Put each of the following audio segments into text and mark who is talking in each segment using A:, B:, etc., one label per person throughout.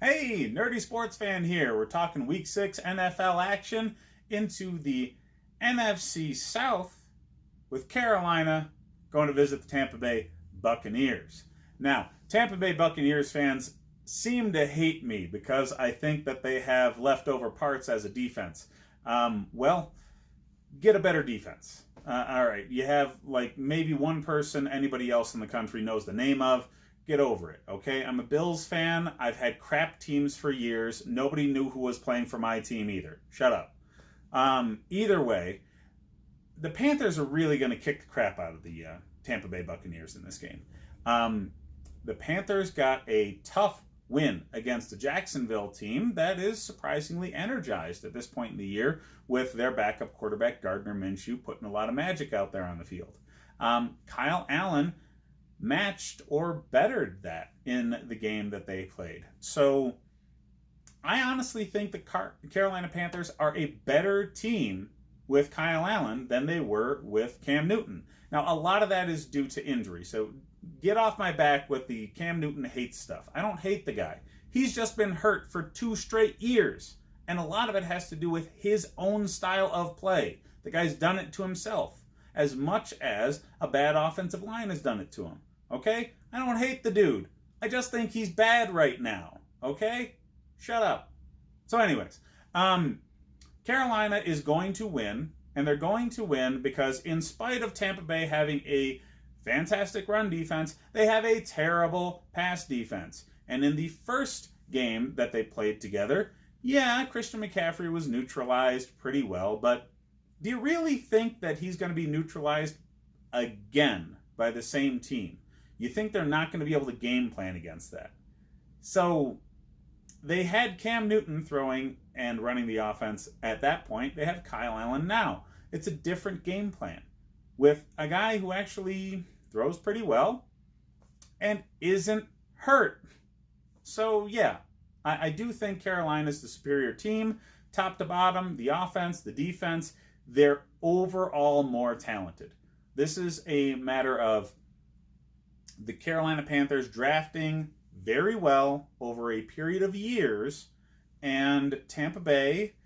A: Hey, nerdy sports fan here. We're talking Week 6 NFL action into the NFC South with Carolina going to visit the Tampa Bay Buccaneers. Now, Tampa Bay Buccaneers fans seem to hate me because I think that they have leftover parts as a defense. Well, get a better defense. All right, you have like maybe one person anybody else in the country knows the name of. Get over it, okay? I'm a Bills fan. I've had crap teams for years. Nobody knew who was playing for my team either. Shut up. Either way, the Panthers are really going to kick the crap out of the Tampa Bay Buccaneers in this game. The Panthers got a tough win against the Jacksonville team that is surprisingly energized at this point in the year with their backup quarterback Gardner Minshew putting a lot of magic out there on the field. Kyle Allen matched or bettered that in the game that they played. So I honestly think the Carolina Panthers are a better team with Kyle Allen than they were with Cam Newton. Now, a lot of that is due to injury. So get off my back with the Cam Newton hate stuff. I don't hate the guy. He's just been hurt for 2 straight years. And a lot of it has to do with his own style of play. The guy's done it to himself as much as a bad offensive line has done it to him. Okay? I don't hate the dude. I just think he's bad right now. Okay? Shut up. So anyways, Carolina is going to win, and they're going to win because in spite of Tampa Bay having a fantastic run defense, they have a terrible pass defense. And in the first game that they played together, yeah, Christian McCaffrey was neutralized pretty well, but do you really think that he's going to be neutralized again by the same team? You think they're not going to be able to game plan against that? So they had Cam Newton throwing and running the offense at that point. They have Kyle Allen now. It's a different game plan with a guy who actually throws pretty well and isn't hurt. So yeah, I do think Carolina's the superior team, top to bottom, the offense, the defense. They're overall more talented. This is a matter of the Carolina Panthers drafting very well over a period of years, and Tampa Bay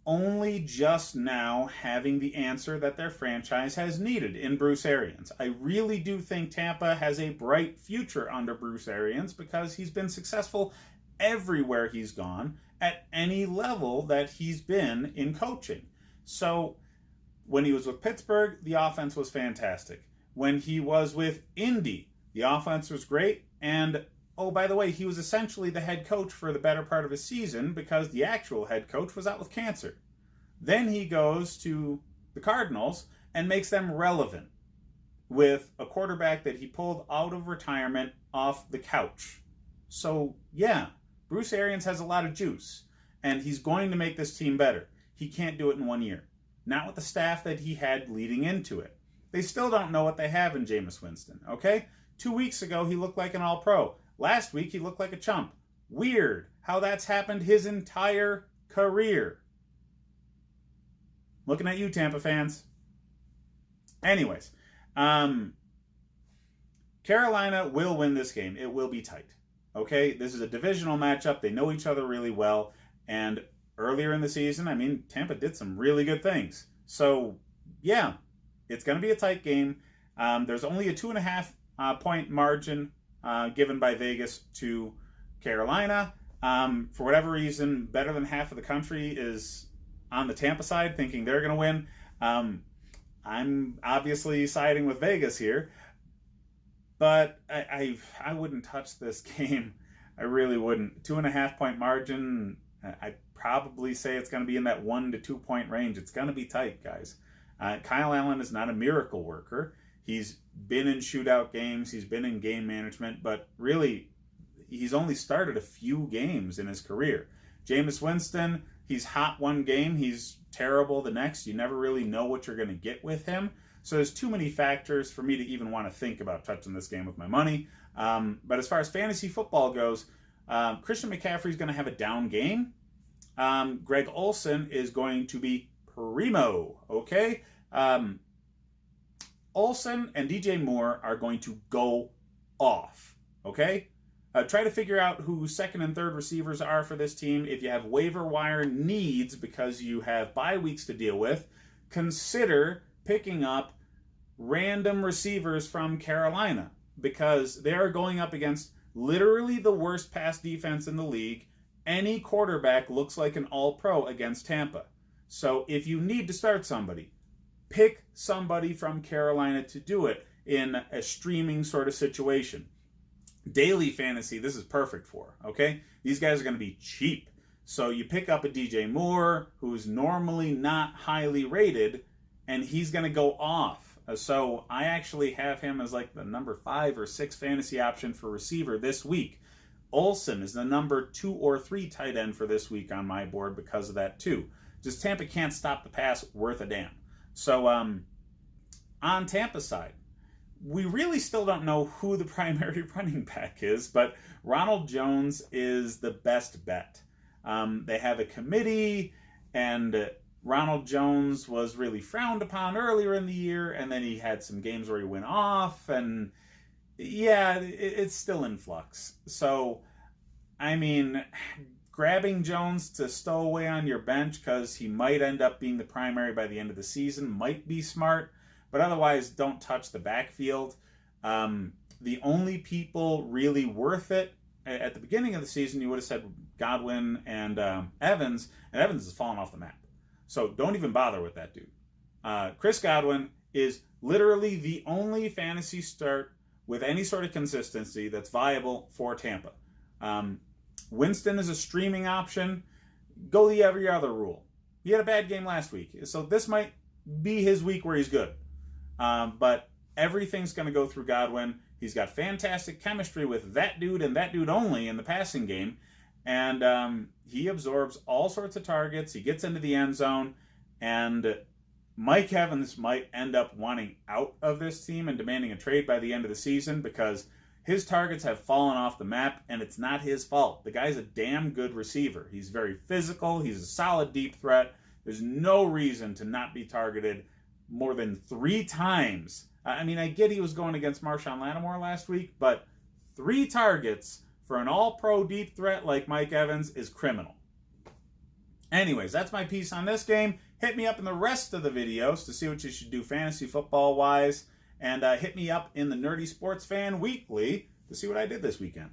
A: only just now having the answer that their franchise has needed in Bruce Arians. I really do think Tampa has a bright future under Bruce Arians because he's been successful everywhere he's gone at any level that he's been in coaching. So when he was with Pittsburgh, the offense was fantastic. When he was with Indy, the offense was great, and oh, by the way, he was essentially the head coach for the better part of his season because the actual head coach was out with cancer. Then he goes to the Cardinals and makes them relevant with a quarterback that he pulled out of retirement off the couch. So, yeah, Bruce Arians has a lot of juice, and he's going to make this team better. He can't do it in 1 year. Not with the staff that he had leading into it. They still don't know what they have in Jameis Winston, okay? 2 weeks ago, he looked like an all-pro. Last week, he looked like a chump. Weird how that's happened his entire career. Looking at you, Tampa fans. Anyways, Carolina will win this game. It will be tight. Okay? This is a divisional matchup. They know each other really well. And earlier in the season, I mean, Tampa did some really good things. So, yeah, it's going to be a tight game. There's only a 2.5 point margin given by Vegas to Carolina. For whatever reason, better than half of the country is on the Tampa side, thinking they're going to win. I'm obviously siding with Vegas here, but I wouldn't touch this game. I really wouldn't. 2.5 point margin. I'd probably say it's going to be in that 1 to 2 point range. It's going to be tight, guys. Kyle Allen is not a miracle worker. He's been in shootout games. He's been in game management, but really, he's only started a few games in his career. Jameis Winston, he's hot one game. He's terrible the next. You never really know what you're going to get with him. So there's too many factors for me to even want to think about touching this game with my money. But as far as fantasy football goes, Christian McCaffrey is going to have a down game. Greg Olsen is going to be primo, okay? Olsen and DJ Moore are going to go off, okay? Try to figure out who second and third receivers are for this team. If you have waiver wire needs because you have bye weeks to deal with, consider picking up random receivers from Carolina because they are going up against literally the worst pass defense in the league. Any quarterback looks like an all-pro against Tampa. So if you need to start somebody, pick somebody from Carolina to do it in a streaming sort of situation. Daily fantasy, this is perfect for, okay? These guys are going to be cheap. So you pick up a DJ Moore, who's normally not highly rated, and he's going to go off. So I actually have him as like the number 5 or 6 fantasy option for receiver this week. Olsen is the number 2 or 3 tight end for this week on my board because of that too. Just Tampa can't stop the pass worth a damn. So on Tampa's side, we really still don't know who the primary running back is, but Ronald Jones is the best bet. They have a committee, and Ronald Jones was really frowned upon earlier in the year, and then he had some games where he went off, and yeah, it's still in flux. So, I mean, grabbing Jones to stow away on your bench because he might end up being the primary by the end of the season might be smart. But otherwise, don't touch the backfield. The only people really worth it at the beginning of the season, you would have said Godwin and Evans has fallen off the map. So don't even bother with that dude. Chris Godwin is literally the only fantasy start with any sort of consistency that's viable for Tampa. Winston is a streaming option. Go the every other rule. He had a bad game last week, so this might be his week where he's good. But everything's going to go through Godwin. He's got fantastic chemistry with that dude and that dude only in the passing game. And he absorbs all sorts of targets. He gets into the end zone. And Mike Evans might end up wanting out of this team and demanding a trade by the end of the season because his targets have fallen off the map, and it's not his fault. The guy's a damn good receiver. He's very physical. He's a solid deep threat. There's no reason to not be targeted more than 3 times. I mean, I get he was going against Marshawn Lattimore last week, but 3 targets for an all-pro deep threat like Mike Evans is criminal. Anyways, that's my piece on this game. Hit me up in the rest of the videos to see what you should do fantasy football-wise, and hit me up in the Nerdy Sports Fan Weekly to see what I did this weekend.